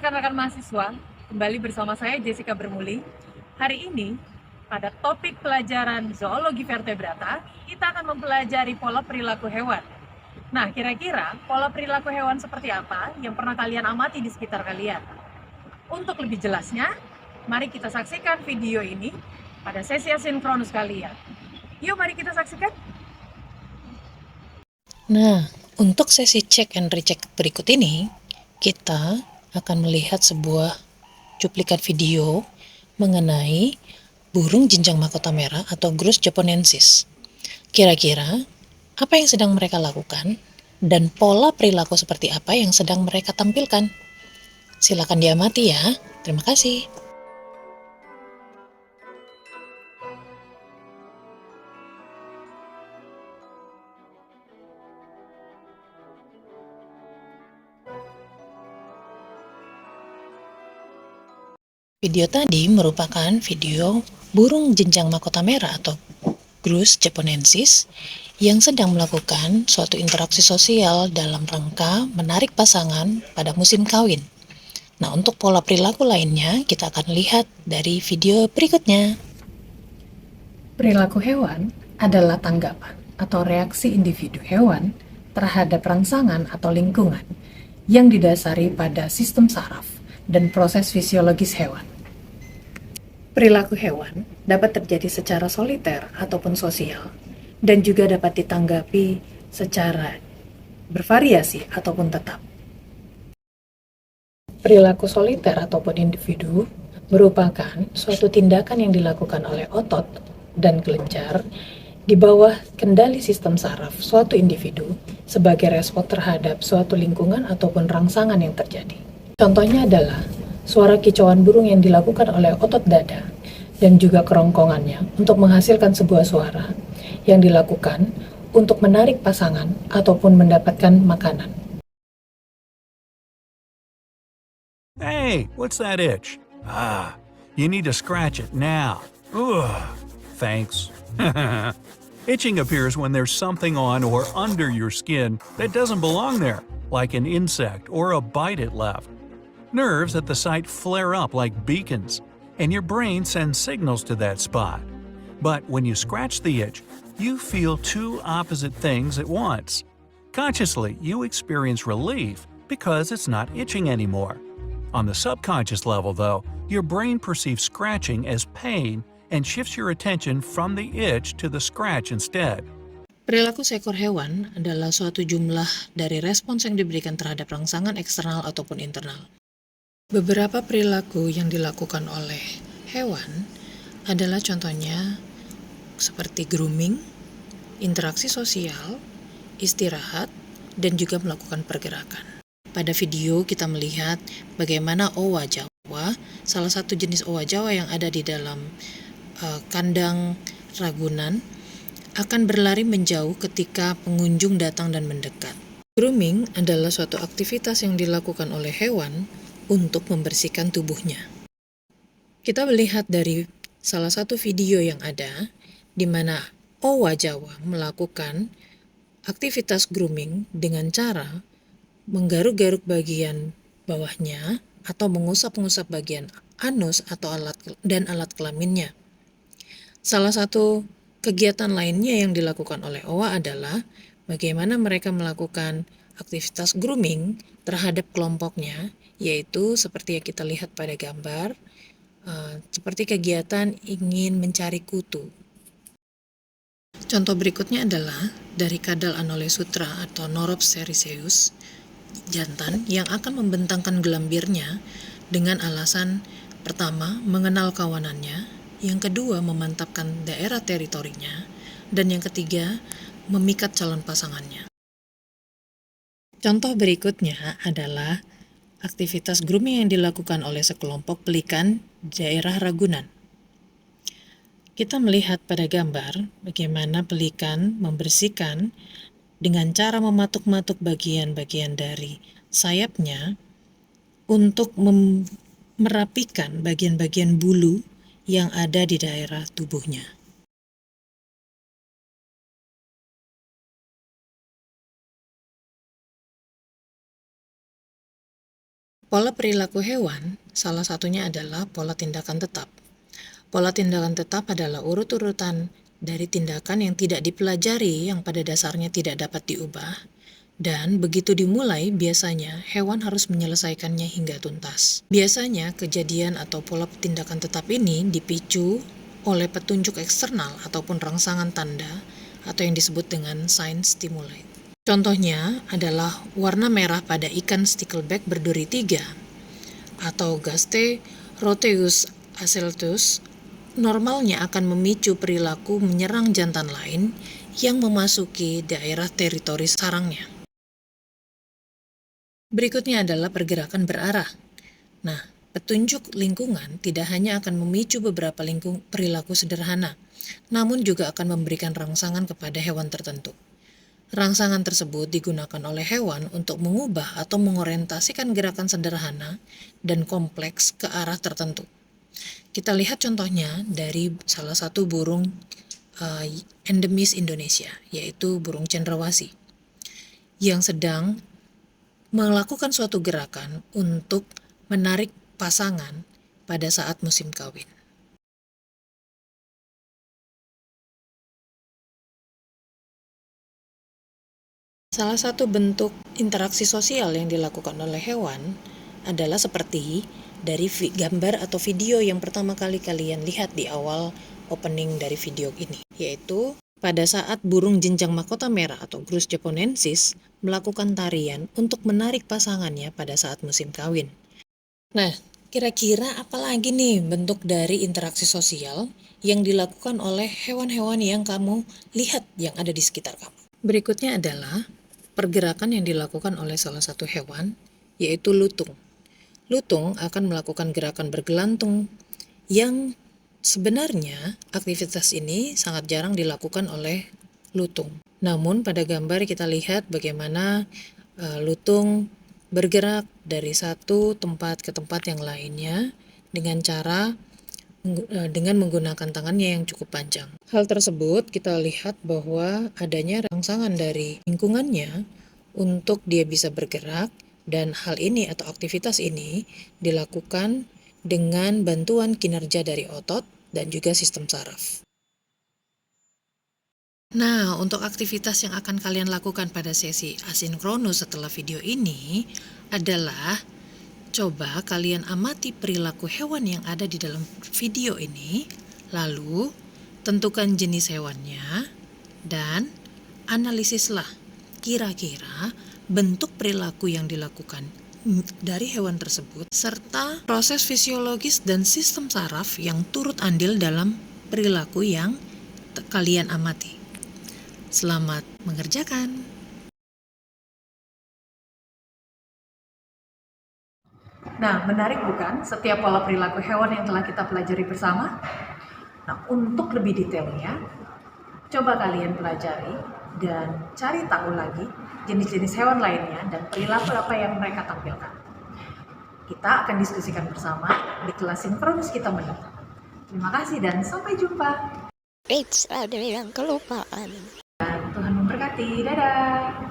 rekan-rekan mahasiswa, kembali bersama saya Jessica Bermuli. Hari ini, pada topik pelajaran zoologi vertebrata, kita akan mempelajari pola perilaku hewan. Nah, kira-kira pola perilaku hewan seperti apa yang pernah kalian amati di sekitar kalian? Untuk lebih jelasnya, mari kita saksikan video ini pada sesi asinkronus kalian. Yuk, mari kita saksikan. Nah, untuk sesi check and recheck berikut ini, kita akan melihat sebuah cuplikan video mengenai burung jinjang mahkota merah atau Grus japonensis. Kira-kira apa yang sedang mereka lakukan dan pola perilaku seperti apa yang sedang mereka tampilkan? Silakan diamati ya. Terima kasih. Video tadi merupakan video burung jenjang mahkota merah atau Grus japonensis yang sedang melakukan suatu interaksi sosial dalam rangka menarik pasangan pada musim kawin. Nah, untuk pola perilaku lainnya kita akan lihat dari video berikutnya. Perilaku hewan adalah tanggapan atau reaksi individu hewan terhadap rangsangan atau lingkungan yang didasari pada sistem saraf dan proses fisiologis hewan. Perilaku hewan dapat terjadi secara soliter ataupun sosial, dan juga dapat ditanggapi secara bervariasi ataupun tetap. Perilaku soliter ataupun individu merupakan suatu tindakan yang dilakukan oleh otot dan kelenjar di bawah kendali sistem saraf suatu individu sebagai respon terhadap suatu lingkungan ataupun rangsangan yang terjadi. Contohnya adalah suara kicauan burung yang dilakukan oleh otot dada dan juga kerongkongannya untuk menghasilkan sebuah suara yang dilakukan untuk menarik pasangan ataupun mendapatkan makanan. Hey, what's that itch? Ah, you need to scratch it now. Ugh, thanks. Itching appears when there's something on or under your skin that doesn't belong there, like an insect or a bite it left. Nerves at the site flare up like beacons, and your brain sends signals to that spot. But when you scratch the itch, you feel two opposite things at once. Consciously, you experience relief because it's not itching anymore. On the subconscious level, though, your brain perceives scratching as pain and shifts your attention from the itch to the scratch instead. Perilaku seekor hewan adalah suatu jumlah dari respons yang diberikan terhadap rangsangan eksternal ataupun internal. Beberapa perilaku yang dilakukan oleh hewan adalah contohnya seperti grooming, interaksi sosial, istirahat, dan juga melakukan pergerakan. Pada video kita melihat bagaimana owa Jawa, salah satu jenis owa Jawa yang ada di dalam kandang Ragunan, akan berlari menjauh ketika pengunjung datang dan mendekat. Grooming adalah suatu aktivitas yang dilakukan oleh hewan untuk membersihkan tubuhnya. Kita melihat dari salah satu video yang ada, di mana owa Jawa melakukan aktivitas grooming dengan cara menggaruk-garuk bagian bawahnya atau mengusap-ngusap bagian anus atau alat kelaminnya. Salah satu kegiatan lainnya yang dilakukan oleh owa adalah bagaimana mereka melakukan aktivitas grooming terhadap kelompoknya, yaitu seperti yang kita lihat pada gambar, seperti kegiatan ingin mencari kutu. Contoh berikutnya adalah dari kadal Anolesutra atau Norops sericeus, jantan yang akan membentangkan gelambirnya dengan alasan pertama, mengenal kawanannya, yang kedua, memantapkan daerah teritorinya, dan yang ketiga, memikat calon pasangannya. Contoh berikutnya adalah aktivitas grooming yang dilakukan oleh sekelompok pelikan daerah Ragunan. Kita melihat pada gambar bagaimana pelikan membersihkan dengan cara mematuk-matuk bagian-bagian dari sayapnya untuk merapikan bagian-bagian bulu yang ada di daerah tubuhnya. Pola perilaku hewan, salah satunya adalah pola tindakan tetap. Pola tindakan tetap adalah urut-urutan dari tindakan yang tidak dipelajari yang pada dasarnya tidak dapat diubah, dan begitu dimulai biasanya hewan harus menyelesaikannya hingga tuntas. Biasanya kejadian atau pola tindakan tetap ini dipicu oleh petunjuk eksternal ataupun rangsangan tanda atau yang disebut dengan sign stimuli. Contohnya adalah warna merah pada ikan stickleback berduri 3 atau Gaste roteus aceltus normalnya akan memicu perilaku menyerang jantan lain yang memasuki daerah teritori sarangnya. Berikutnya adalah pergerakan berarah. Nah, petunjuk lingkungan tidak hanya akan memicu beberapa perilaku sederhana, namun juga akan memberikan rangsangan kepada hewan tertentu. Rangsangan tersebut digunakan oleh hewan untuk mengubah atau mengorientasikan gerakan sederhana dan kompleks ke arah tertentu. Kita lihat contohnya dari salah satu burung endemis Indonesia, yaitu burung cendrawasih, yang sedang melakukan suatu gerakan untuk menarik pasangan pada saat musim kawin. Salah satu bentuk interaksi sosial yang dilakukan oleh hewan adalah seperti dari gambar atau video yang pertama kali kalian lihat di awal opening dari video ini, yaitu pada saat burung jenjang mahkota merah atau Grus japonensis melakukan tarian untuk menarik pasangannya pada saat musim kawin. Nah, kira-kira apa lagi nih bentuk dari interaksi sosial yang dilakukan oleh hewan-hewan yang kamu lihat yang ada di sekitar kamu? Berikutnya adalah pergerakan yang dilakukan oleh salah satu hewan, yaitu lutung. Lutung akan melakukan gerakan bergelantung yang sebenarnya aktivitas ini sangat jarang dilakukan oleh lutung. Namun pada gambar kita lihat bagaimana lutung bergerak dari satu tempat ke tempat yang lainnya dengan menggunakan tangannya yang cukup panjang. Hal tersebut kita lihat bahwa adanya rangsangan dari lingkungannya untuk dia bisa bergerak, dan hal ini atau aktivitas ini dilakukan dengan bantuan kinerja dari otot dan juga sistem saraf. Nah, untuk aktivitas yang akan kalian lakukan pada sesi asinkronus setelah video ini adalah coba kalian amati perilaku hewan yang ada di dalam video ini, lalu tentukan jenis hewannya, dan analisislah kira-kira bentuk perilaku yang dilakukan dari hewan tersebut, serta proses fisiologis dan sistem saraf yang turut andil dalam perilaku yang kalian amati. Selamat mengerjakan! Nah, menarik bukan setiap pola perilaku hewan yang telah kita pelajari bersama? Nah, untuk lebih detailnya, coba kalian pelajari dan cari tahu lagi jenis-jenis hewan lainnya dan perilaku apa yang mereka tampilkan. Kita akan diskusikan bersama di kelas sinkronus kita mendatang. Terima kasih dan sampai jumpa. Ada yang kelupaan. Dan Tuhan memberkati. Dadah!